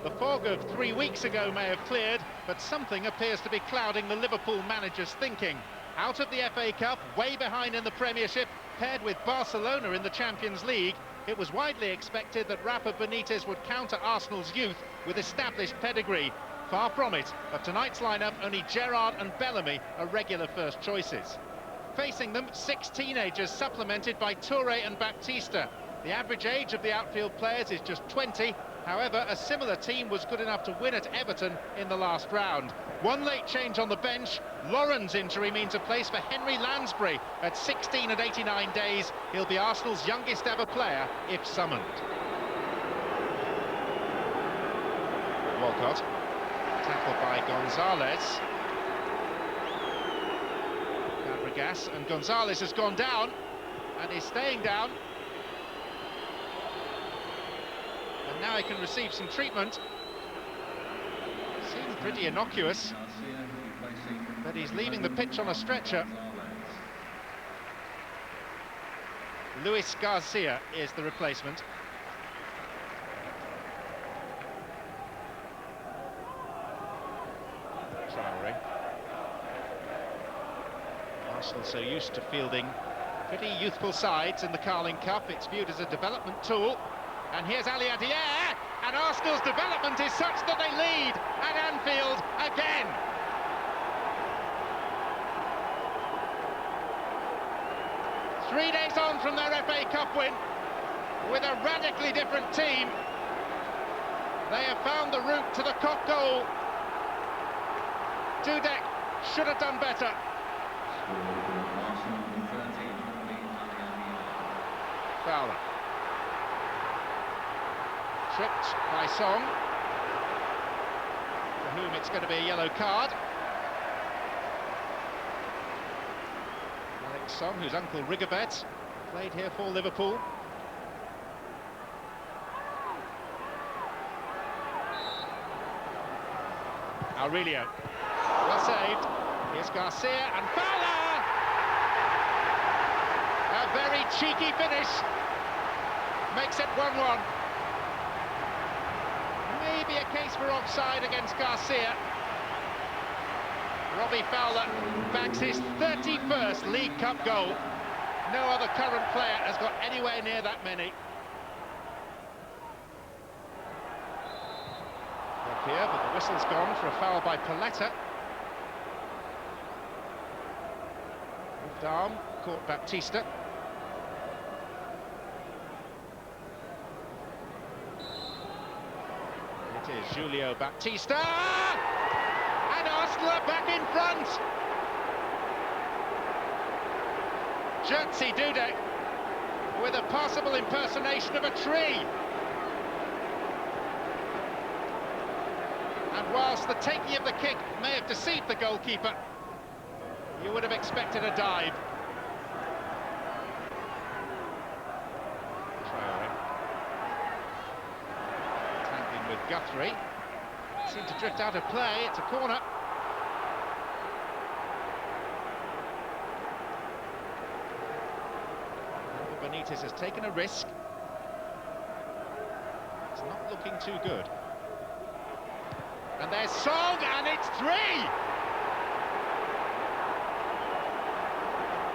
The fog of 3 weeks ago may have cleared, but something appears to be clouding the Liverpool manager's thinking. Out of the FA Cup, way behind in the Premiership, paired with Barcelona in the Champions League, it was widely expected that Rafa Benitez would counter Arsenal's youth with established pedigree. Far from it. Of tonight's lineup, only Gerrard and Bellamy are regular first choices. Facing them, 6 teenagers supplemented by Touré and Baptista. The average age of the outfield players is just 20. However, a similar team was good enough to win at Everton in the last round. One late change on the bench. Lauren's injury means a place for Henry Lansbury. At 16 and 89 days, he'll be Arsenal's youngest ever player if summoned. Walcott, tackled by Gonzalez. Fabregas, and Gonzalez has gone down and is staying down. And now he can receive some treatment. Seems pretty innocuous, but he's leaving the pitch on a stretcher. Luis Garcia is the replacement. Traoré. Arsenal so used to fielding pretty youthful sides in the Carling Cup, it's viewed as a development tool. And here's Ali Adier, and Arsenal's development is such that they lead at Anfield again. Three days on from their FA Cup win, with a radically different team, they have found the route to the Kop goal. Dudek should have done better. Fowler. Tripped by Song, for whom it's going to be a yellow card. Alex Song, whose uncle Rigobert played here for Liverpool. Aurelio, well saved. Here's Garcia and Fowler! A very cheeky finish, makes it 1-1. Maybe a case for offside against Garcia. Robbie Fowler bags his 31st League Cup goal. No other current player has got anywhere near that many. Up here, but the whistle's gone for a foul by Paletta. Left arm caught Baptista. It is Julio Baptista, and Arsenal are back in front. Jerzy Dudek with a possible impersonation of a tree. And whilst the taking of the kick may have deceived the goalkeeper, you would have expected a dive. With Guthrie, seemed to drift out of play. It's a corner. Benitez has taken a risk. It's not looking too good. And there's Song, and it's 3!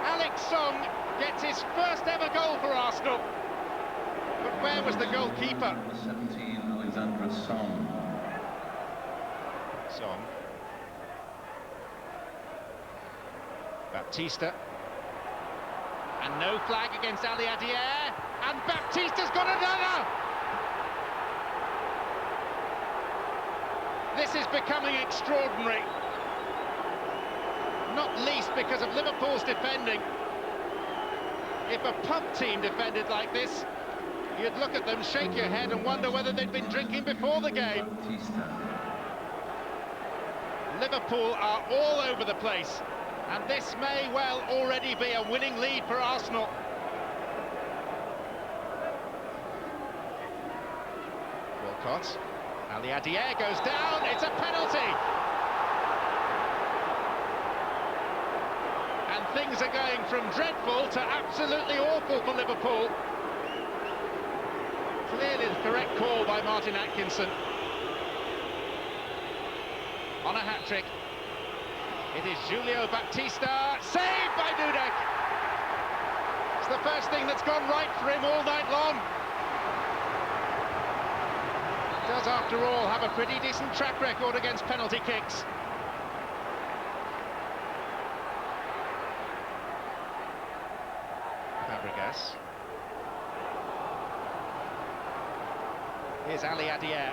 Alex Song gets his first ever goal for Arsenal. But where was the goalkeeper? Song. Baptista. And no flag against Ali Adier. And Baptista's got another! This is becoming extraordinary. Not least because of Liverpool's defending. If a pub team defended like this, you'd look at them, shake your head and wonder whether they'd been drinking before the game. Liverpool are all over the place, and this may well already be a winning lead for Arsenal. Walcott, Ali Adier goes down, it's a penalty! And things are going from dreadful to absolutely awful for Liverpool. Clearly the correct call by Martin Atkinson. on a hat-trick. It is Julio Baptista, saved by Dudek. It's the first thing that's gone right for him all night long. He does, after all, have a pretty decent track record against penalty kicks. Fabregas. Here's Ali Adier,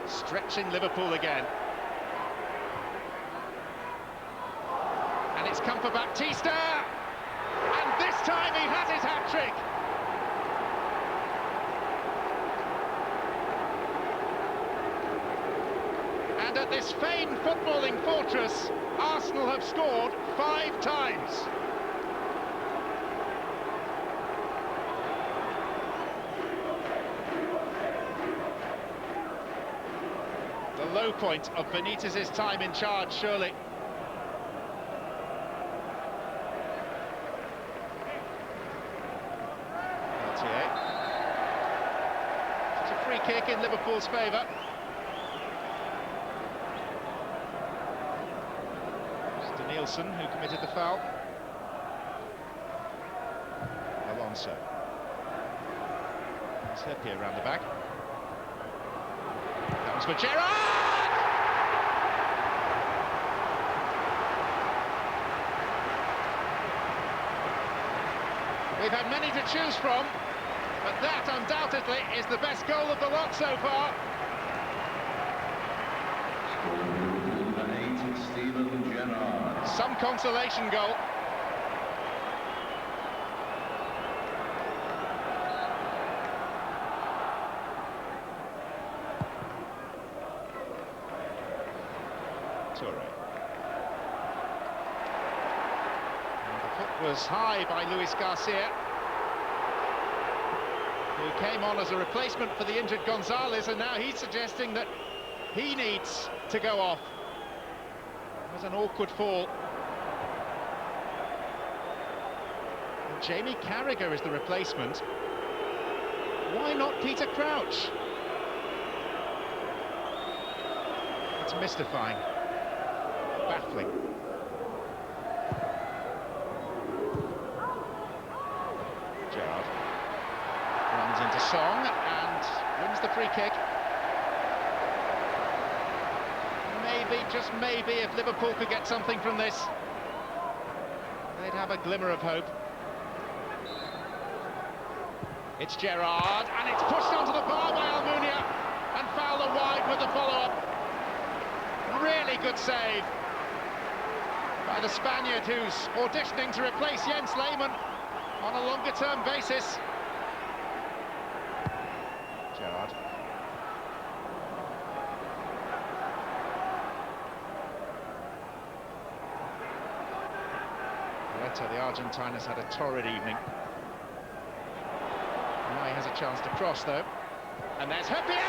stretching Liverpool again. And it's come for Baptista, and this time he has his hat-trick. And at this famed footballing fortress, Arsenal have scored 5 times. The low point of Benitez's time in charge, surely. It's a free kick in Liverpool's favour. It's Nielsen who committed the foul. Alonso. It's Heppier round the back. Comes for Gerrard! We've had many to choose from, but that undoubtedly is the best goal of the lot so far. Some consolation goal. Toure. The foot was high by Luis Garcia, who came on as a replacement for the injured Gonzalez, and now he's suggesting that he needs to go off. It was an awkward fall. And Jamie Carragher is the replacement. Why not Peter Crouch? It's mystifying. Baffling. Gerrard runs into Song and wins the free kick. Maybe, just maybe, if Liverpool could get something from this, they'd have a glimmer of hope. It's Gerrard, and it's pushed onto the bar by Almunia, and Fowler wide with the follow-up. Really good save by the Spaniard, who's auditioning to replace Jens Lehmann on a longer-term basis. Gerrard. The Argentine has had a torrid evening. Now he has a chance to cross, though. And there's Heppier!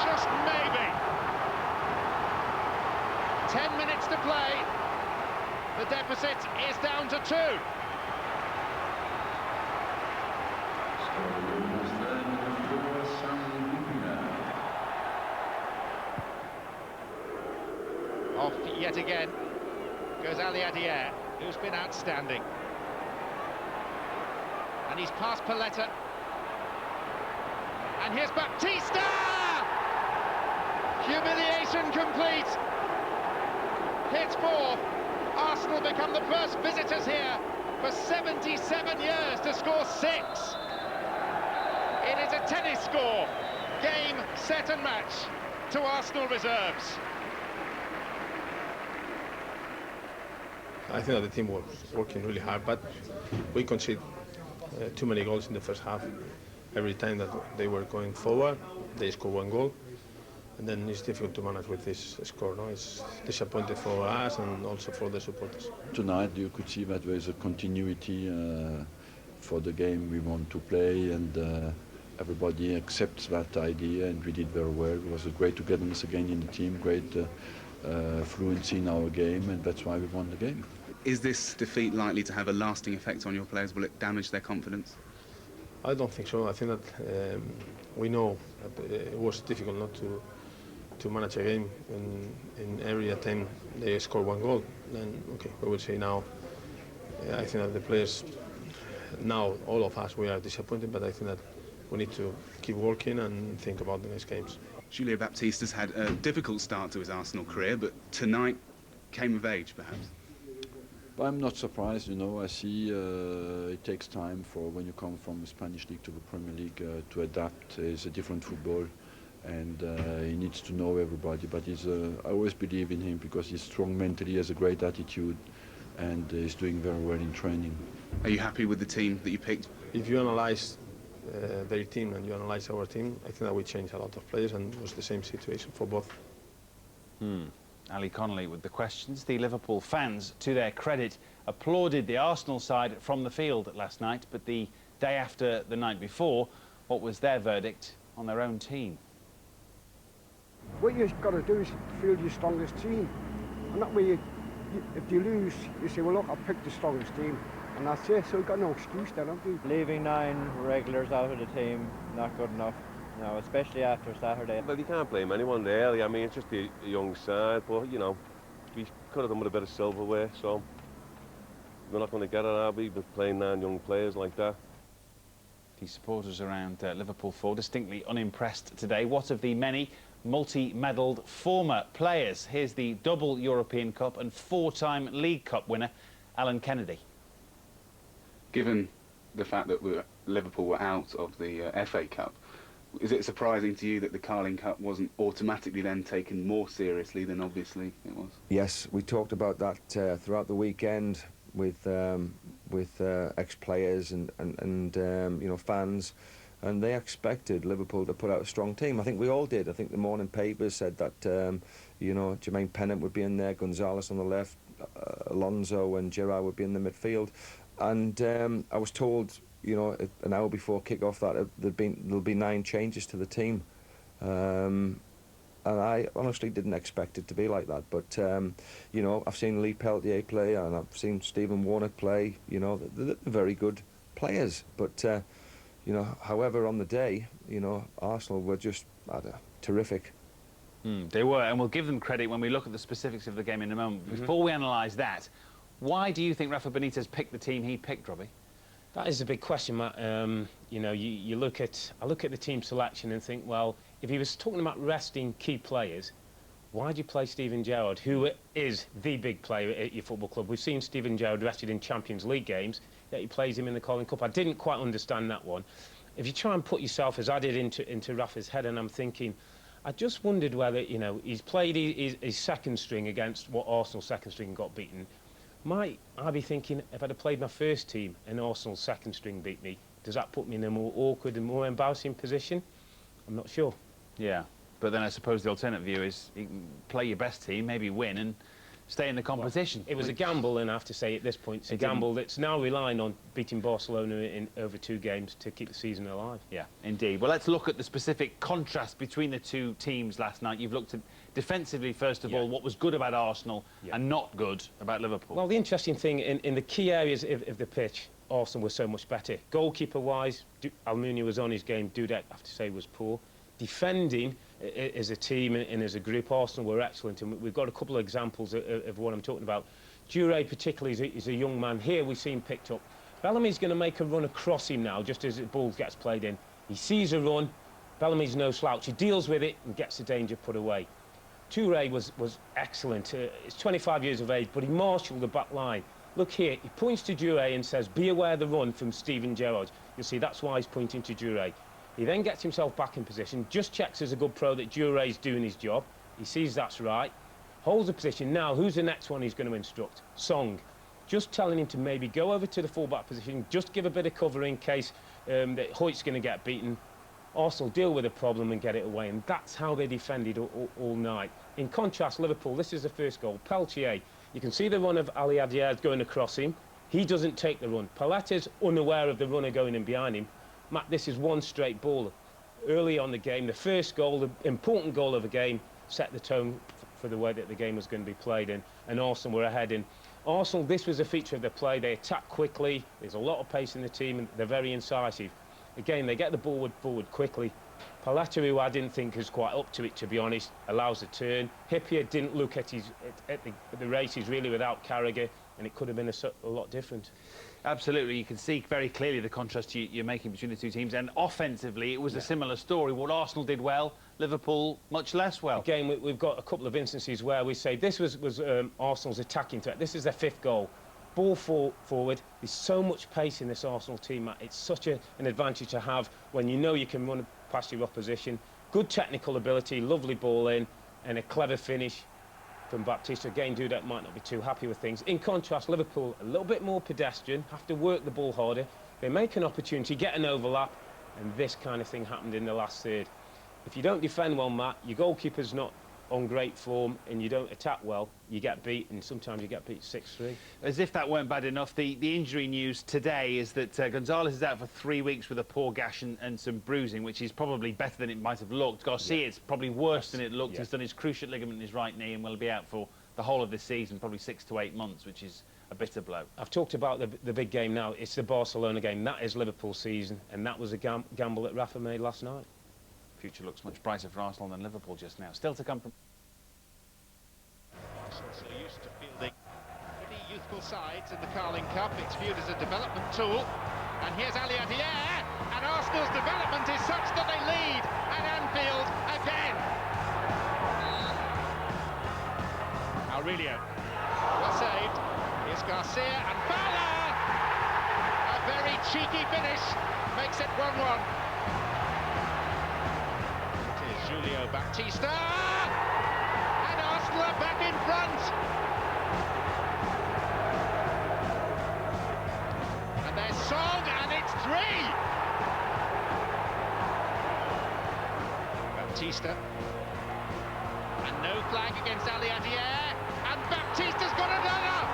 Just maybe. 10 minutes to play. The deficit is down to 2. Off yet again goes Ali Adier, who's been outstanding. And he's past Paletta. And here's Baptista! Humiliation complete. Hits 4. Arsenal become the first visitors here for 77 years to score 6. It is a tennis score. Game, set and match to Arsenal reserves. I think that the team was working really hard, but we conceded too many goals in the first half. Every time that they were going forward, they scored 1 goal, and then it's difficult to manage with this score. No? It's disappointing for us and also for the supporters. Tonight you could see that there is a continuity for the game we want to play, and everybody accepts that idea, and we did very well. It was a great togetherness again in the team, great fluency in our game, and that's why we won the game. Is this defeat likely to have a lasting effect on your players? Will it damage their confidence? I don't think so. I think that we know that it was difficult not to manage a game in every attempt they score one goal. Then okay, we will see now. I think that the players now, all of us, we are disappointed, but I think that we need to keep working and think about the next games. Julio Baptista's had a difficult start to his Arsenal career, but tonight came of age, perhaps. But I'm not surprised, you know. I see it takes time for when you come from the Spanish league to the Premier League to adapt. It's a different football, and he needs to know everybody. But I always believe in him because he's strong mentally, he has a great attitude, and he's doing very well in training. Are you happy with the team that you picked? If you analyse their team and you analyse our team, I think that we changed a lot of players, and it was the same situation for both. Ali Connolly with the questions. The Liverpool fans, to their credit, applauded the Arsenal side from the field last night, but the day after the night before, what was their verdict on their own team? What you've got to do is field your strongest team. And that way, if you lose, you say, well, look, I picked the strongest team. And that's it, so we've got no excuse then, have we? Leaving 9 regulars out of the team, not good enough. No, especially after Saturday. Well, you can't blame anyone really. I mean, it's just a young side, but, you know, we could have done with a bit of silverware, so we're not going to get it, are we, with playing 9 young players like that. The supporters around Liverpool 4 distinctly unimpressed today. What of the many multi-medalled former players? Here's the double European Cup and 4-time League Cup winner, Alan Kennedy. Given the fact that Liverpool were out of the FA Cup, is it surprising to you that the Carling Cup wasn't automatically then taken more seriously than obviously it was? Yes, we talked about that throughout the weekend with ex-players and you know, fans, and they expected Liverpool to put out a strong team. I think we all did. I think the morning papers said that you know, Jermaine Pennant would be in there, Gonzalez on the left, Alonso and Gerrard would be in the midfield, and I was told, you know, an hour before kick-off that there'll be 9 changes to the team, and I honestly didn't expect it to be like that. But you know, I've seen Lee Peltier play and I've seen Stephen Warnock play. You know, they're very good players. But you know, however, on the day, you know, Arsenal were just terrific. They were, and we'll give them credit when we look at the specifics of the game in a moment. Before we analyse that, why do you think Rafa Benitez picked the team he picked, Robbie? That is a big question, Matt. You know, I look at the team selection and think, well, if he was talking about resting key players, why do you play Steven Gerrard, who is the big player at your football club? We've seen Steven Gerrard rested in Champions League games, yet he plays him in the Carling Cup. I didn't quite understand that one. If you try and put yourself, as I did, into Rafa's head, and I'm thinking, I just wondered whether, you know, he's played his second string against what Arsenal's second string got beaten. Might I be thinking, if I'd have played my first team and Arsenal's second string beat me, does that put me in a more awkward and more embarrassing position? I'm not sure. Yeah, but then I suppose the alternate view is you can play your best team, maybe win and stay in the competition. Well, it was a gamble, and I have to say at this point, it's a gamble that's now relying on beating Barcelona in over 2 games to keep the season alive. Yeah, indeed. Well, let's look at the specific contrast between the 2 teams last night. You've looked at defensively, first of all, what was good about Arsenal and not good about Liverpool. Well, the interesting thing, in the key areas of the pitch, Arsenal was so much better. Goalkeeper-wise, Almunia was on his game. Dudek, I have to say, was poor. Defending, as a team and as a group, Arsenal were excellent, and we've got a couple of examples of what I'm talking about. Dure particularly is a young man. Here we see him picked up. Bellamy's going to make a run across him now, just as the ball gets played in. He sees a run, Bellamy's no slouch, he deals with it and gets the danger put away. Toure was excellent. He's 25 years of age, but he marshalled the back line. Look here, he points to Dure and says, be aware of the run from Steven Gerrard. You'll see that's why he's pointing to Dure. He then gets himself back in position, just checks as a good pro that Dure's doing his job. He sees that's right, holds the position. Now, who's the next one he's going to instruct? Song. Just telling him to maybe go over to the full-back position, just give a bit of cover in case that Hoyt's going to get beaten. Arsenal deal with the problem and get it away, and that's how they defended all night. In contrast, Liverpool, this is the first goal. Peltier, you can see the run of Ali Adiaz going across him. He doesn't take the run. Palette's unaware of the runner going in behind him. Matt, this is one straight ball. Early on the game, the first goal, the important goal of the game, set the tone for the way that the game was going to be played, and Arsenal were ahead. And Arsenal, this was a feature of their play. They attack quickly, there's a lot of pace in the team, and they're very incisive. Again, they get the ball forward quickly. Paletta, who I didn't think was quite up to it, to be honest, allows a turn. Hippier didn't look at the races really without Carragher, and it could have been a lot different. Absolutely, you can see very clearly the contrast you're making between the two teams, and offensively it was a similar story. What Arsenal did well, Liverpool much less well. Again, we've got a couple of instances where we say this was Arsenal's attacking threat. This is their 5th goal. Ball forward. There's so much pace in this Arsenal team, Matt. It's such an advantage to have when you know you can run past your opposition. Good technical ability, lovely ball in, and a clever finish from Baptista. Again, Dudek might not be too happy with things. In contrast, Liverpool, a little bit more pedestrian, have to work the ball harder. They make an opportunity, get an overlap, and this kind of thing happened in the last third. If you don't defend well, Matt, your goalkeeper's not on great form, and you don't attack well, you get beat, and sometimes you get beat 6-3. As if that weren't bad enough, the injury news today is that Gonzalez is out for 3 weeks with a poor gash and some bruising, which is probably better than it might have looked. Garcia, it's probably worse than it looked. He's done his cruciate ligament in his right knee and will be out for the whole of this season, probably 6 to 8 months, which is a bitter blow. I've talked about the big game now. It's the Barcelona game. That is Liverpool's season, and that was a gamble that Rafa made last night. Future looks much brighter for Arsenal than Liverpool just now. Still to come from... Arsenal so used to fielding pretty youthful sides in the Carling Cup. It's viewed as a development tool. And here's Ali Adier, and Arsenal's development is such that they lead at Anfield again. Aurelio, well saved. Here's Garcia and Fowler. A very cheeky finish makes it 1-1. Julio Baptista, and Arsenal are back in front. And there's Song, and it's 3. Baptista, and no flag against Ali Adier, and Baptista's got another.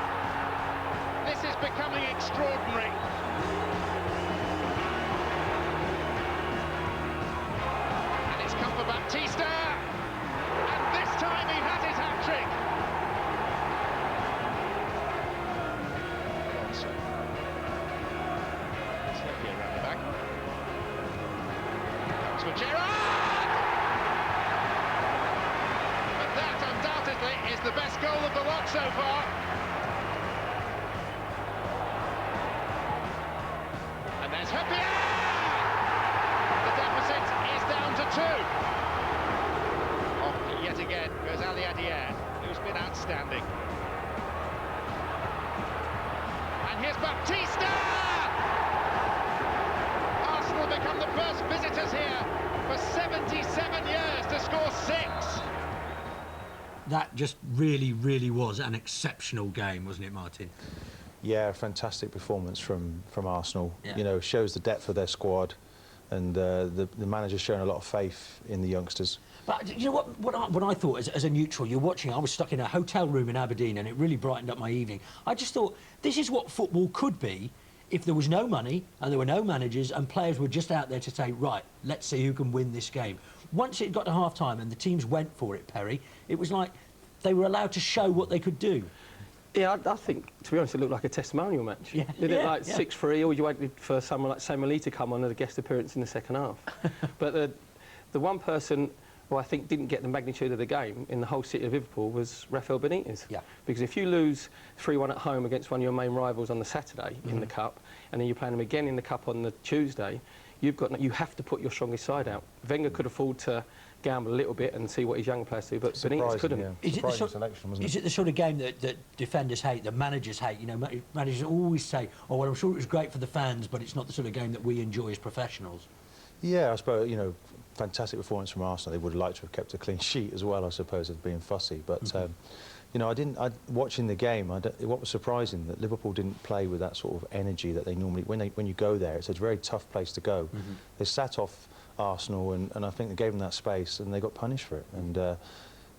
This is becoming extraordinary. For Baptista, and this time he has his hat-trick. Alonso. Slightly around the back. Comes for Gerrard! But that undoubtedly is the best goal of the lot so far. And there's Hippier! The deficit is down to 2. Yet again goes Ali Adier, who's been outstanding. And here's Baptista! Arsenal become the first visitors here for 77 years to score 6. That just really was an exceptional game, wasn't it, Martin? Yeah, fantastic performance from Arsenal. Yeah. You know, shows the depth of their squad, and the manager's shown a lot of faith in the youngsters. But you know what I thought as a neutral, you're watching, I was stuck in a hotel room in Aberdeen and it really brightened up my evening. I just thought, this is what football could be if there was no money and there were no managers and players were just out there to say, right, let's see who can win this game. Once it got to half-time and the teams went for it, Perry, it was like they were allowed to show what they could do. Yeah, I think, to be honest, it looked like a testimonial match. Yeah, did it like 6-3, or you waited for someone like Samuel to come on as a guest appearance in the second half? But the one person who I think didn't get the magnitude of the game in the whole city of Liverpool was Rafael Benitez. Yeah. Because if you lose 3-1 at home against one of your main rivals on the Saturday in the Cup, and then you're playing them again in the Cup on the Tuesday, you have to put your strongest side out. Wenger could afford to gamble a little bit and see what his young players do, but Benitez couldn't. Yeah. Is it the sort of game that defenders hate, that managers hate? You know, managers always say, oh, well, I'm sure it was great for the fans, but it's not the sort of game that we enjoy as professionals. Yeah, I suppose, you know, fantastic performance from Arsenal. They would have liked to have kept a clean sheet as well, I suppose, of being fussy. But, you know, watching the game, what was surprising, that Liverpool didn't play with that sort of energy that they normally, when you go there, it's a very tough place to go. They sat off Arsenal, and I think they gave them that space, and they got punished for it. And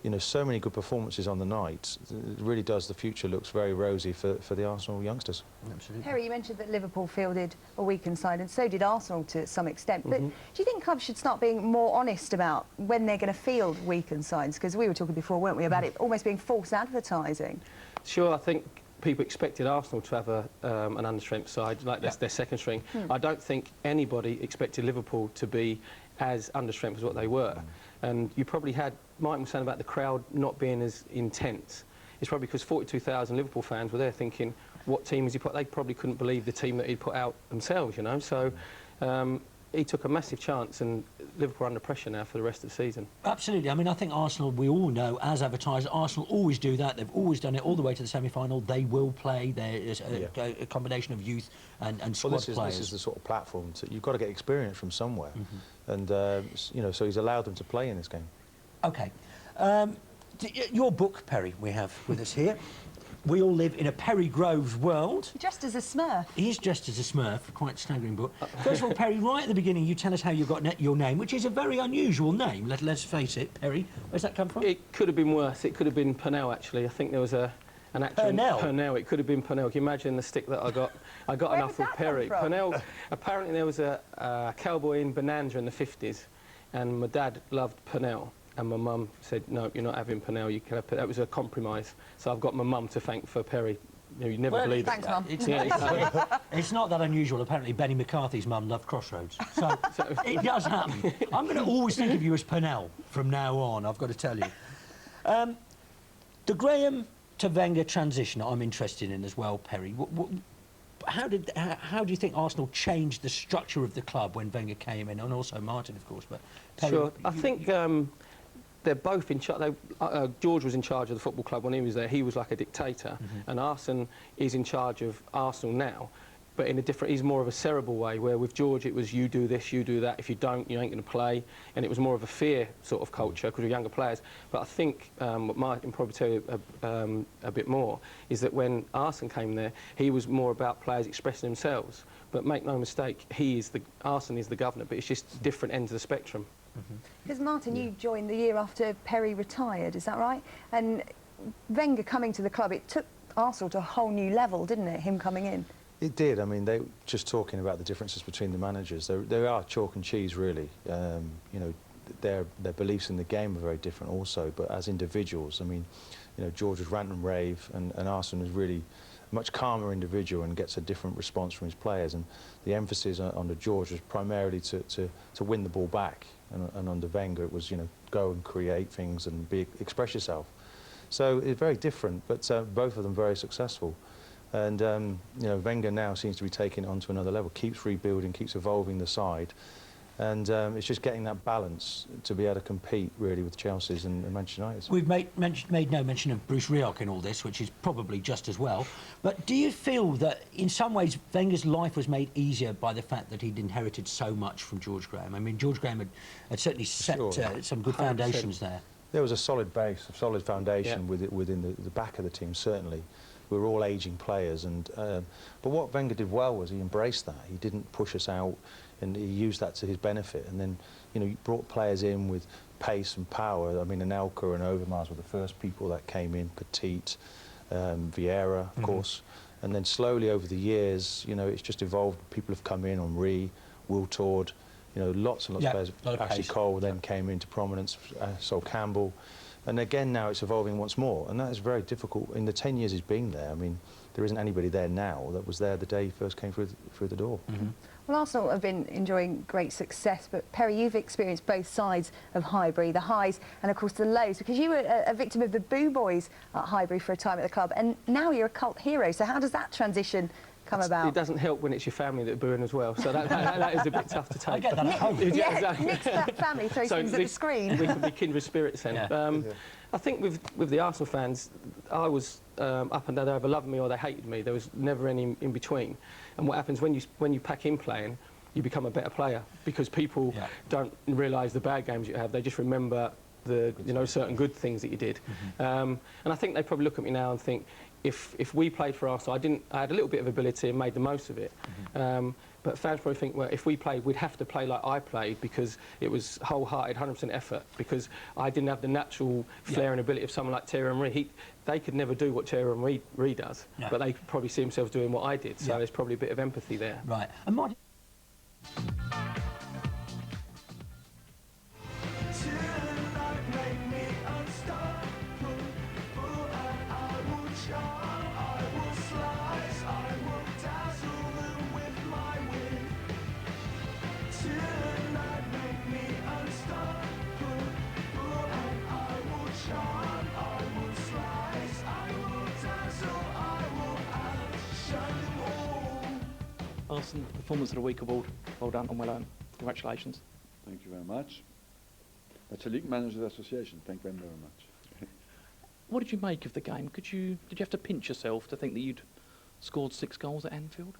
you know, so many good performances on the night. It really does. The future looks very rosy for the Arsenal youngsters. Absolutely. Harry, you mentioned that Liverpool fielded a weakened side, and so did Arsenal to some extent. But do you think clubs should start being more honest about when they're going to field weakened sides? Because we were talking before, weren't we, about it almost being false advertising? Sure, I think people expected Arsenal to have an under-strength side, like that's their second string. I don't think anybody expected Liverpool to be as under-strength as what they were. And you probably had, Mike was saying about the crowd not being as intense. It's probably because 42,000 Liverpool fans were there thinking, what team has he put? They probably couldn't believe the team that he'd put out themselves, you know. So he took a massive chance, and Liverpool are under pressure now for the rest of the season. Absolutely. I mean, I think Arsenal, we all know, as advertisers, Arsenal always do that. They've always done it all the way to the semi-final. They will play. There's a combination of youth and squad players. This is the sort of platform you've got to get experience from somewhere, and you know, so he's allowed them to play in this game. Okay, your book, Perry, we have with us here. We all live in a Perry Groves world. Dressed as a Smurf. He is dressed as a Smurf, quite a staggering book. First of all, Perry, right at the beginning, you tell us how you got your name, which is a very unusual name, let's face it, Perry. Where's that come from? It could have been worse. It could have been Purnell, actually. I think there was an actual... Purnell. It could have been Purnell. Can you imagine the stick that I got? I got enough with Perry. Purnell, apparently there was a cowboy in Bonanza in the 50s, and my dad loved Purnell. And my mum said, no, you're not having Purnell, you can have... That was a compromise. So I've got my mum to thank for Perry. You know, you never believe thanks, Mum. It's not that unusual. Apparently, Benny McCarthy's mum loved Crossroads. So it does happen. I'm going to always think of you as Purnell from now on, I've got to tell you. The Graham to Wenger transition I'm interested in as well, Perry. How do you think Arsenal changed the structure of the club when Wenger came in, and also Martin, of course? But Perry, sure. I think... they're both in charge. George was in charge of the football club when he was there. He was like a dictator. And Arsene is in charge of Arsenal now, but in a different... He's more of a cerebral way, where with George it was you do this, you do that. If you don't, you ain't going to play. And it was more of a fear sort of culture because we're younger players. But I think what Martin probably tell you a bit more is that when Arsene came there, he was more about players expressing themselves. But make no mistake, Arsene is the governor, but it's just different ends of the spectrum. Because Martin, you joined the year after Perry retired, is that right? And Wenger coming to the club, it took Arsenal to a whole new level, didn't it, him coming in? It did. I mean, they just talking about the differences between the managers. They are chalk and cheese, really. You know, their beliefs in the game are very different also, but as individuals, I mean, you know, George was rant and rave, and Arsene was really a much calmer individual and gets a different response from his players. And the emphasis under George was primarily to win the ball back. And under Wenger, it was, you know, go and create things and express yourself. So it's very different, but both of them very successful. And you know, Wenger now seems to be taking it onto another level, keeps rebuilding, keeps evolving the side, and it's just getting that balance to be able to compete really with Chelsea's and Manchester United's. We've made no mention of Bruce Rioch in all this, which is probably just as well. But do you feel that in some ways Wenger's life was made easier by the fact that he'd inherited so much from George Graham? I mean, George Graham had certainly set some good foundations there. There was a solid base, a solid foundation within the back of the team, certainly. We were all ageing players, and but what Wenger did well was he embraced that. He didn't push us out, and he used that to his benefit. And then, you know, he brought players in with pace and power. I mean, Anelka and Overmars were the first people that came in. Petit, Vieira, of course. And then slowly over the years, you know, it's just evolved. People have come in, Henry, Wiltord, you know, lots and lots of players. Ashley Cole then came into prominence, Sol Campbell. And again, now it's evolving once more, and that is very difficult. In the 10 years he's been there, I mean, there isn't anybody there now that was there the day he first came through the door. Well, Arsenal have been enjoying great success, but Perry, you've experienced both sides of Highbury, the highs and, of course, the lows, because you were a victim of the Boo Boys at Highbury for a time at the club, and now you're a cult hero. So how does that transition come about? It doesn't help when it's your family that are booing as well, so that is a bit tough to take. I get that at home. Nick's that family throws things at the screen. We can be kindred spirits then. I think with the Arsenal fans, I was up and down. They either loved me or they hated me. There was never any in between. And what happens when you pack in playing, you become a better player, because people don't realise the bad games you have. They just remember the certain good things that you did. And I think they probably look at me now and think, if we played for Arsenal, I had a little bit of ability and made the most of it. But fans probably think, well, if we played, we'd have to play like I played, because it was wholehearted, 100% effort, because I didn't have the natural flair and ability of someone like Thierry Henry. They could never do what Thierry Henry does, but they could probably see themselves doing what I did, so there's probably a bit of empathy there. Right. And Martin... Arsenal Performance of the Week award. Well done and well earned. Congratulations. Thank you very much. That's a League Managers Association. Thank you very much. What did you make of the game? Did you have to pinch yourself to think that you'd scored 6 goals at Anfield?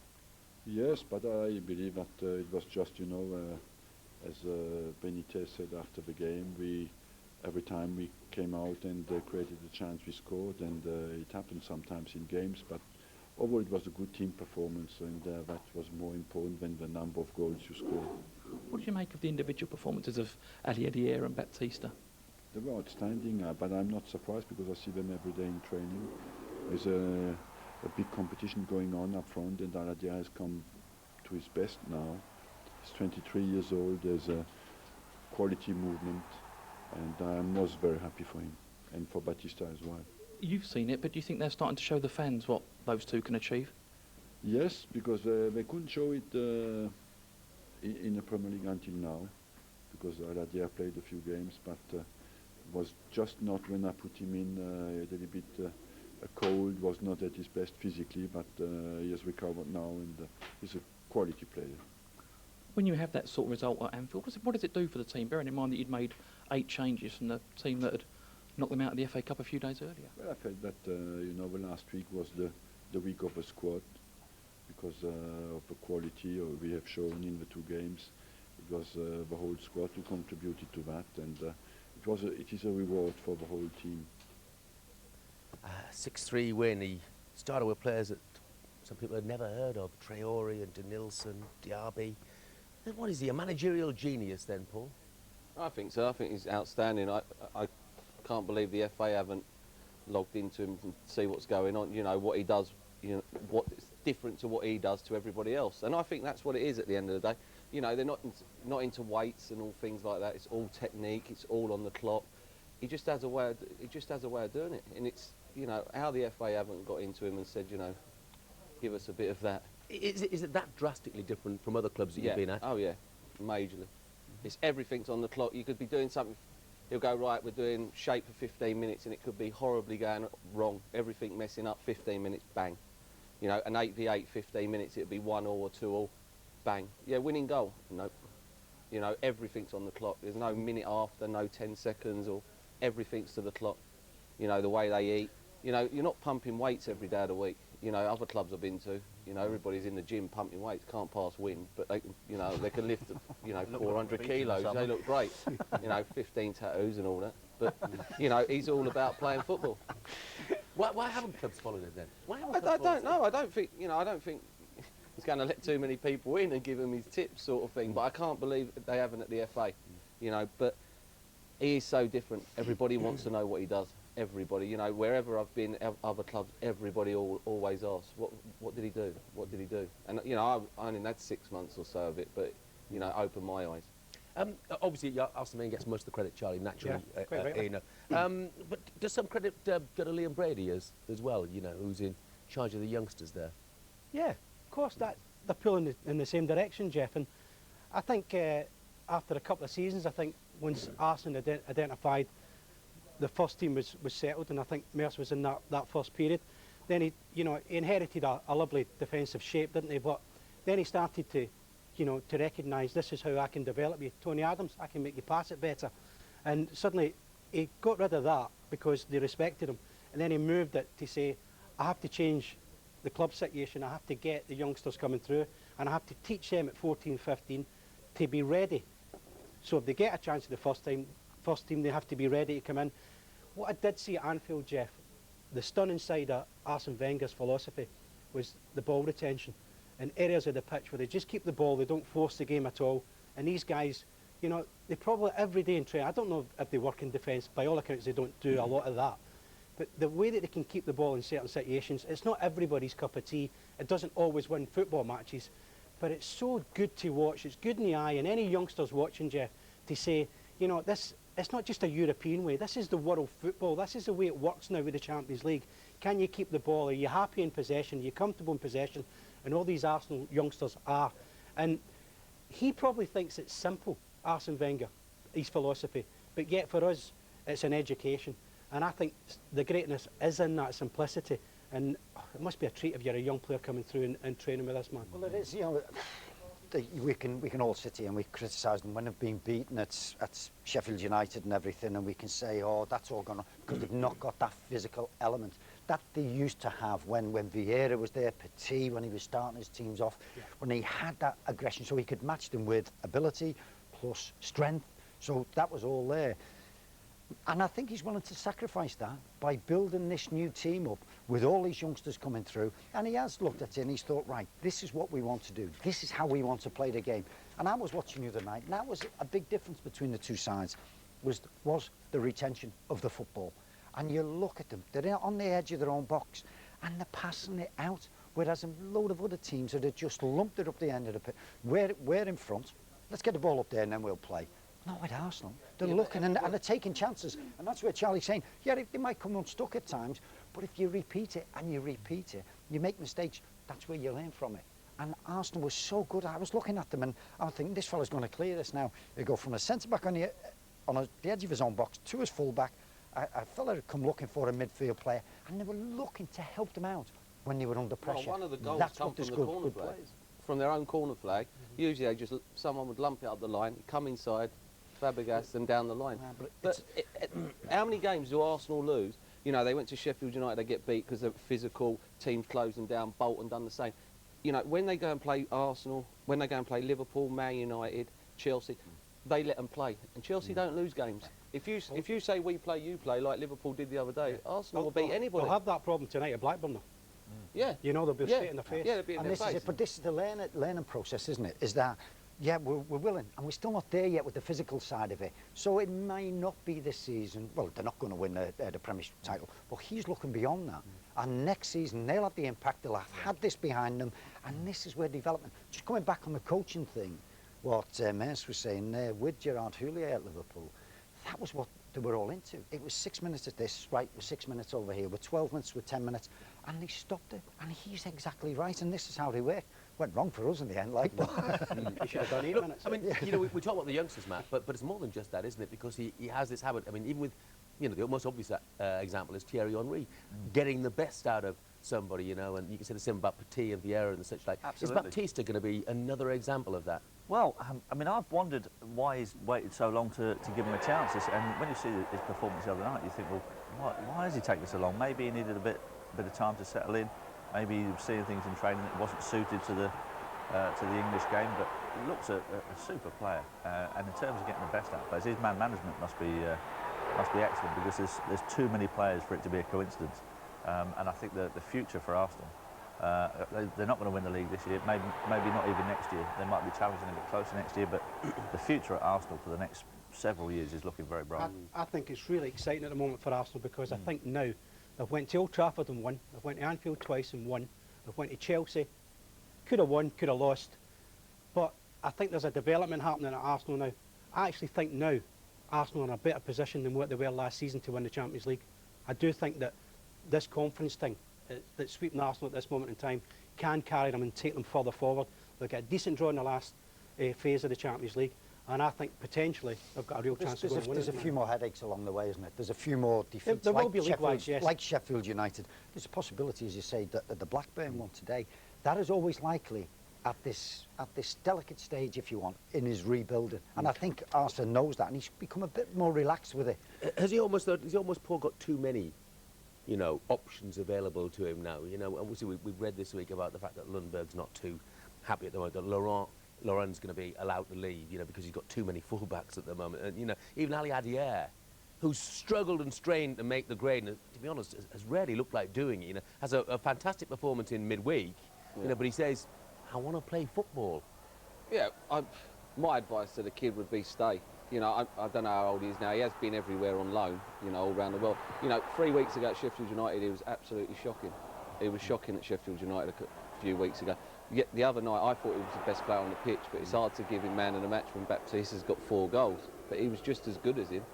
Yes, but I believe that it was just, you know, as Benitez said after the game, every time we came out and created a chance, we scored, and it happened sometimes in games, but overall it was a good team performance, and that was more important than the number of goals you scored. What did you make of the individual performances of Ali Edier and Baptista? They were outstanding, but I'm not surprised because I see them every day in training. There's a big competition going on up front, and Aladia has come to his best now. He's 23 years old, there's a quality movement, and I was very happy for him, and for Batista as well. You've seen it, but do you think they're starting to show the fans what those two can achieve? Yes, because they couldn't show it in the Premier League until now, because Aladia played a few games, but was just not when I put him in, a little bit cold, was not at his best physically, but he has recovered now, and he's a quality player. When you have that sort of result at Anfield, what does it do for the team, bearing in mind that you'd made 8 changes from the team that had knocked them out of the FA Cup a few days earlier? Well, I felt that you know, the last week was the week of the squad, because of the quality we have shown in the 2 games. It was the whole squad who contributed to that, and it is a reward for the whole team. 6-3 win. He started with players that some people had never heard of, Traore and Denilson, Diaby. And what is he, a managerial genius then, Paul? I think so. I think he's outstanding. I can't believe the FA haven't logged into him to see what's going on. You know, what he does, you know, what's different to what he does to everybody else. And I think that's what it is at the end of the day. You know, they're not into weights and all things like that. It's all technique. It's all on the clock. He just has a way of doing it. And it's, you know, how the FA haven't got into him and said, you know, give us a bit of that. Is it that drastically different from other clubs that you've been at? Oh yeah, majorly. It's everything's on the clock. You could be doing something, he'll go, right, we're doing shape for 15 minutes, and it could be horribly going wrong. Everything messing up, 15 minutes, bang. You know, an 8v8, 15 minutes, it'd be 1-1 or 2-2, bang. Yeah, winning goal, nope. You know, everything's on the clock. There's no minute after, no 10 seconds, or everything's to the clock. You know, the way they eat. You know, you're not pumping weights every day of the week. You know, other clubs I've been to, you know, everybody's in the gym pumping weights, can't pass wind, but they can, you know, they can lift, you know, 400 kilos. They look great. You know, 15 tattoos and all that. But, you know, he's all about playing football. Why haven't clubs followed it then? I don't know. I don't think he's going to let too many people in and give him his tips, sort of thing. But I can't believe they haven't at the FA. You know, but he is so different. Everybody wants to know what he does. Everybody, you know, wherever I've been, other clubs, everybody always asks, what did he do? What did he do? And, you know, I only had 6 months or so of it, but, you know, opened my eyes. Obviously, Arsene Wenger gets most of the credit, Charlie, naturally. Yeah, but does some credit go to Liam Brady as well, you know, who's in charge of the youngsters there? Yeah, of course, they're pulling in the same direction, Jeff. And I think after a couple of seasons, I think once Arsene identified the first team was settled, and I think Mercer was in that first period. Then he inherited a lovely defensive shape, didn't he? But then he started to, to recognise this is how I can develop you. Tony Adams, I can make you pass it better. And suddenly he got rid of that because they respected him. And then he moved it to say, I have to change the club situation. I have to get the youngsters coming through, and I have to teach them at 14, 15 to be ready. So if they get a chance at the first team, they have to be ready to come in. What I did see at Anfield, Jeff, the stunning side of Arsene Wenger's philosophy was the ball retention in areas of the pitch where they just keep the ball, they don't force the game at all. And these guys, they probably every day in training, I don't know if they work in defence, by all accounts they don't do a lot of that. But the way that they can keep the ball in certain situations, it's not everybody's cup of tea. It doesn't always win football matches, but it's so good to watch. It's good in the eye, and any youngsters watching, Jeff, to say, it's not just a European way. This is the world football. This is the way it works now with the Champions League. Can you keep the ball? Are you happy in possession? Are you comfortable in possession? And all these Arsenal youngsters are. And he probably thinks it's simple, Arsene Wenger, his philosophy. But yet for us, it's an education. And I think the greatness is in that simplicity. And it must be a treat if you're a young player coming through and training with this man. Well, it is, you know, we can all sit here and we criticise them when they've been beaten at Sheffield United and everything, and we can say, oh, that's all gone on, because they've not got that physical element that they used to have when Vieira was there, Petit, when he was starting his teams off, when he had that aggression, so he could match them with ability plus strength. So that was all there. And I think he's willing to sacrifice that by building this new team up with all these youngsters coming through. And he has looked at it and he's thought, right, this is what we want to do. This is how we want to play the game. And I was watching the other night, and that was a big difference between the two sides, was the retention of the football. And you look at them, they're on the edge of their own box and they're passing it out. Whereas a load of other teams that have just lumped it up the end of the pit. We're in front, let's get the ball up there and then we'll play. Not with Arsenal. They're looking and they're taking chances. And that's where Charlie's saying, yeah, they might come unstuck at times, but if you repeat it and you repeat it, you make mistakes, that's where you learn from it. And Arsenal was so good. I was looking at them and I was thinking, this fella's going to clear this now. They go from a centre-back on the edge of his own box to his full-back. A fella had come looking for a midfield player, and they were looking to help them out when they were under pressure. Well, one of the goals That's come what from this the good corner flag, players. from their own corner flag. Usually they someone would lump it up the line, come inside, Fabregas, and down the line. But how many games do Arsenal lose? You know, they went to Sheffield United, they get beat because they're physical, teams closed them down, Bolton done the same. You know, when they go and play Arsenal, when they go and play Liverpool, Man United, Chelsea, they let them play. And Chelsea don't lose games. If you say we play, you play, like Liverpool did the other day, Arsenal will beat anybody. They'll have that problem tonight at Blackburn, though. Yeah. You know, they'll be straight in the face. Yeah, they'll be in And the this is face. it, but this is the learning process, isn't it? Is that, yeah, we're willing, and we're still not there yet with the physical side of it. So it may not be this season. Well, they're not going to win the Premiership title, but he's looking beyond that. And next season, they'll have the impact, they'll have had this behind them, and this is where development... Just coming back on the coaching thing, what Mers was saying there with Gerard Houllier at Liverpool, that was what they were all into. It was 6 minutes at this, right, with 6 minutes over here, with 12 minutes, with 10 minutes, and they stopped it. And he's exactly right, and this is how they work. Went wrong for us in the end, like, but... He should have done 8 minutes. I mean, you know, we talk about the youngsters, Matt, but it's more than just that, isn't it? Because he has this habit. I mean, even with, you know, the most obvious example is Thierry Henry, getting the best out of somebody, you know, and you can say the same about Petit and Vieira and such like. Absolutely. Is Baptista going to be another example of that? Well, I mean, I've wondered why he's waited so long to give him a chance. And when you see his performance the other night, you think, well, why has he taken so long? Maybe he needed a bit of time to settle in. Maybe he was seeing things in training that wasn't suited to the English game. But he looks a super player. And in terms of getting the best out of players, his man management must be excellent, because there's too many players for it to be a coincidence. And I think the future for Arsenal, they're not going to win the league this year, maybe not even next year. They might be challenging a bit closer next year, but the future at Arsenal for the next several years is looking very bright. I think it's really exciting at the moment for Arsenal, because I think now they've went to Old Trafford and won, they've went to Anfield twice and won, they've went to Chelsea, could have won, could have lost, but I think there's a development happening at Arsenal now. I actually think now Arsenal are in a better position than what they were last season to win the Champions League. I do think that this conference thing that's sweeping Arsenal at this moment in time can carry them and take them further forward. They've got a decent draw in the last phase of the Champions League, and I think potentially they've got a real chance to go and win it. There's a few more headaches along the way, isn't it? There's a few more defeats. There will be league-wise, yes. Like Sheffield United. There's a possibility, as you say, that the Blackburn one today, that is always likely at this delicate stage, if you want, in his rebuilding. And I think Arsenal knows that, and he's become a bit more relaxed with it. Has he almost Paul got too many, you know, options available to him now? You know, obviously we've read this week about the fact that Lundberg's not too happy at the moment, that Laurent's going to be allowed to leave, you know, because he's got too many fullbacks at the moment. And, you know, even Ali Adier, who's struggled and strained to make the grade, and to be honest, has rarely looked like doing it, you know, has a fantastic performance in midweek, you know, but he says, I want to play football. Yeah, my advice to the kid would be stay. You know, I don't know how old he is now. He has been everywhere on loan, you know, all around the world. You know, 3 weeks ago at Sheffield United, he was absolutely shocking. He was shocking at Sheffield United a few weeks ago. Yet the other night, I thought he was the best player on the pitch, but it's hard to give him man of the match when Baptista's got 4 goals. But he was just as good as him.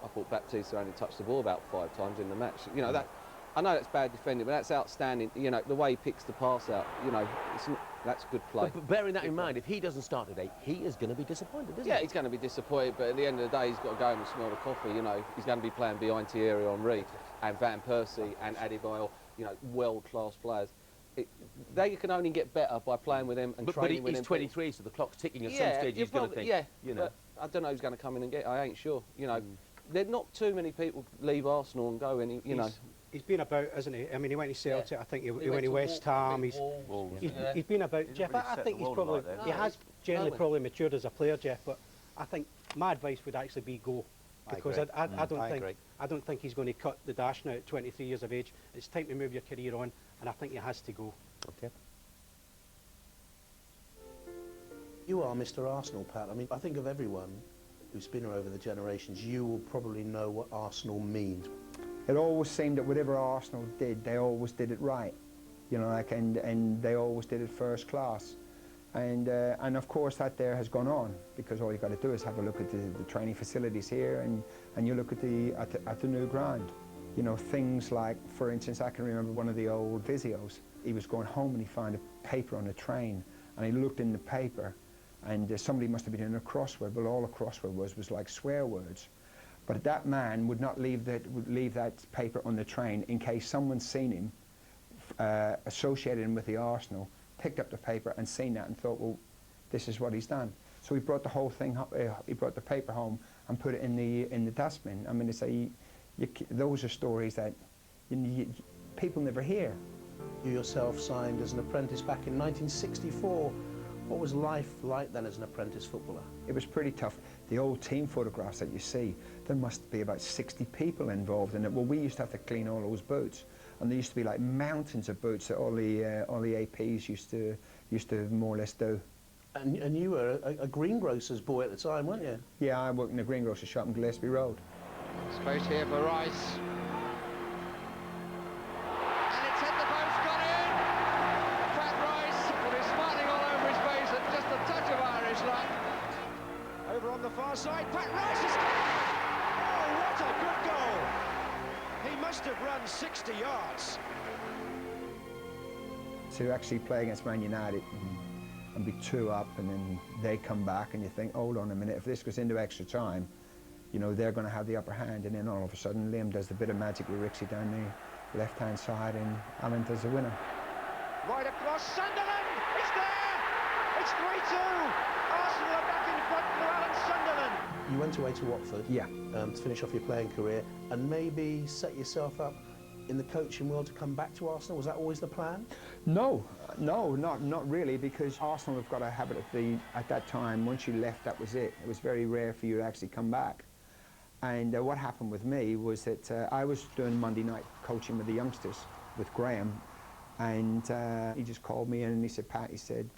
I thought Baptista only touched the ball about 5 times in the match. You know, that, I know that's bad defending, but that's outstanding. You know, the way he picks the pass out, you know, that's good play. But bearing that in mind, if he doesn't start today, he is going to be disappointed, isn't he? Yeah, he's going to be disappointed, but at the end of the day, he's got to go and smell the coffee, you know. He's going to be playing behind Thierry Henry and Van Persie and Adebayor you know, world-class players. They can only get better by playing with them and training with them. But he's 23, so the clock's ticking. At some Yeah, stage, he's going to think. Yeah, you know. I don't know who's going to come in and get. I ain't sure. You know, there's not too many people leave Arsenal and go any. You know. He's been about, hasn't he? I mean, he went to Celtic. I think he went to West Ham. He's been about. Jeff, I think he's probably he has generally probably matured as a player, Jeff. But I think my advice would actually be go, because I don't think he's going to cut the dash now at 23 years of age. It's time to move your career on, and I think he has to go. Okay. You are Mr. Arsenal, Pat. I mean, I think of everyone who's been here over the generations, you will probably know what Arsenal means. It always seemed that whatever Arsenal did, they always did it right, you know, like, and they always did it first class. And of course that there has gone on, because all you got to do is have a look at the training facilities here, and you look at the new ground. You know, things like, for instance, I can remember one of the old physios. He was going home and he found a paper on the train, and he looked in the paper, and somebody must have been doing a crossword. Well, all a crossword was like swear words. But that man would not leave that paper on the train in case someone seen him, associated him with the Arsenal, picked up the paper and seen that and thought, well, this is what he's done. So he brought the whole thing, he brought the paper home and put it in the dustbin. I mean, to say, those are stories that people never hear. You yourself signed as an apprentice back in 1964. What was life like then as an apprentice footballer? It was pretty tough. The old team photographs that you see, there must be about 60 people involved in it. Well, we used to have to clean all those boots, and there used to be like mountains of boots that all the APs used to more or less do. And you were a greengrocer's boy at the time, weren't you? Yeah, I worked in a greengrocer's shop in Gillespie Road. Space here for Rice. And it's hit the post, got in! Pat Rice, with his smiling all over his face and just a touch of Irish luck. Over on the far side, Pat Rice has... Oh, what a good goal! He must have run 60 yards. To actually play against Man United and be 2 up, and then they come back, and you think, hold on a minute, if this goes into extra time, you know, they're going to have the upper hand, and then all of a sudden Liam does the bit of magic with Rixie down the left-hand side, and Alan does the winner. Right across, Sunderland! It's there! It's 3-2! Arsenal are back in front for Alan Sunderland! You went away to Watford, yeah, to finish off your playing career, and maybe set yourself up in the coaching world to come back to Arsenal. Was that always the plan? No, not really, because Arsenal have got a habit of at that time, once you left, that was it. It was very rare for you to actually come back. And what happened with me was that I was doing Monday night coaching with the youngsters, with Graham, and he just called me in and he said, Pat, he said,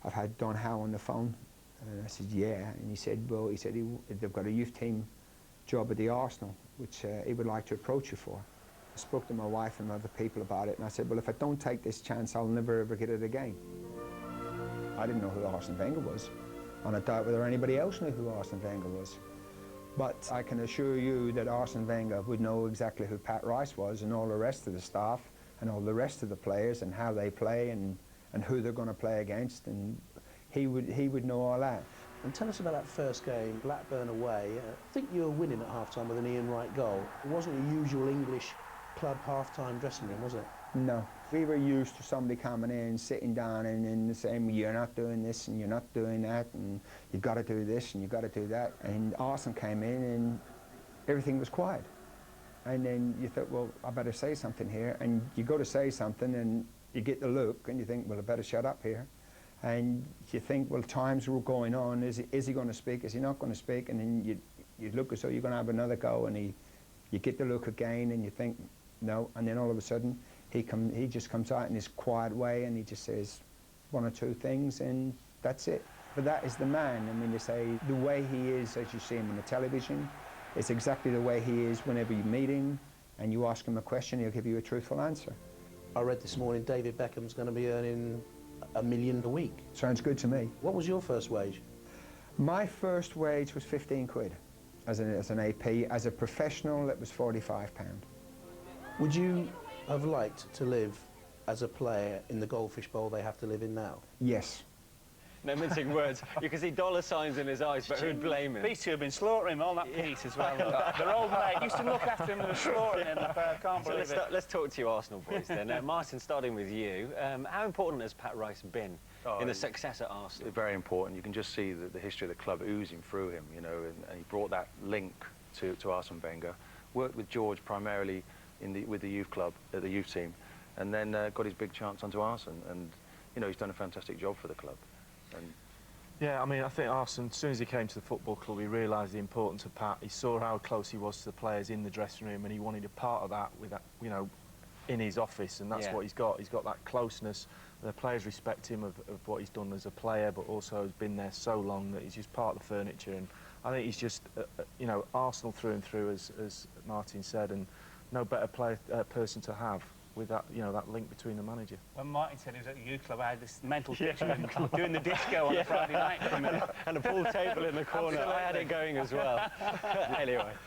I've had Don Howe on the phone. And I said, yeah. And he said, well, he said they've got a youth team job at the Arsenal, which he would like to approach you for. I spoke to my wife and other people about it, and I said, well, if I don't take this chance, I'll never ever get it again. I didn't know who Arsene Wenger was, and I doubt whether anybody else knew who Arsene Wenger was. But I can assure you that Arsene Wenger would know exactly who Pat Rice was, and all the rest of the staff, and all the rest of the players, and how they play, and who they're going to play against, and he would know all that. And tell us about that first game, Blackburn away. I think you were winning at half-time with an Ian Wright goal. It wasn't a usual English club half-time dressing room, was it? No. We were used to somebody coming in, sitting down and saying, you're not doing this and you're not doing that, and you've got to do this and you've got to do that. And Arsene came in and everything was quiet. And then you thought, well, I better say something here. And you go to say something and you get the look and you think, well, I better shut up here. And you think, well, times were going on. Is he going to speak? Is he not going to speak? And then you look as though you're going to have another go, and you get the look again, and you think, no. And then all of a sudden, he just comes out in his quiet way, and he just says 1 or 2 things, and that's it. But that is the man. I mean, they say the way he is, as you see him on the television, it's exactly the way he is whenever you meet him, and you ask him a question, he'll give you a truthful answer. I read this morning David Beckham's going to be earning $1 million a week. Sounds good to me. What was your first wage? My first wage was 15 quid as an AP. As a professional, it was £45. Would you have liked to live as a player in the Goldfish Bowl they have to live in now? Yes. no mincing words. You can see dollar signs in his eyes, but who'd blame him? These two have been slaughtering him on that piece as well. Their old mate used to look after him and slaughtering him. I can't believe it. Let's talk to you Arsenal boys then. Martin, starting with you, how important has Pat Rice been in the success at Arsenal? Very important. You can just see the history of the club oozing through him, you know, and he brought that link to Arsene Wenger. Worked with George primarily with the youth club, the youth team, and then got his big chance onto Arsene, and you know he's done a fantastic job for the club. And yeah, I mean, I think Arsene, as soon as he came to the football club, he realised the importance of Pat. He saw how close he was to the players in the dressing room, and he wanted a part of that with that, you know, in his office, and that's what he's got. He's got that closeness. The players respect him of what he's done as a player, but also has been there so long that he's just part of the furniture. And I think he's just, you know, Arsenal through and through, as Martin said, and no better person to have with that, you know, that link between the manager. When Martin said he was at the youth club, I had this mental picture of him doing the disco on a Friday night for a minute. And a pool table in the corner. I had it going as well. Anyway.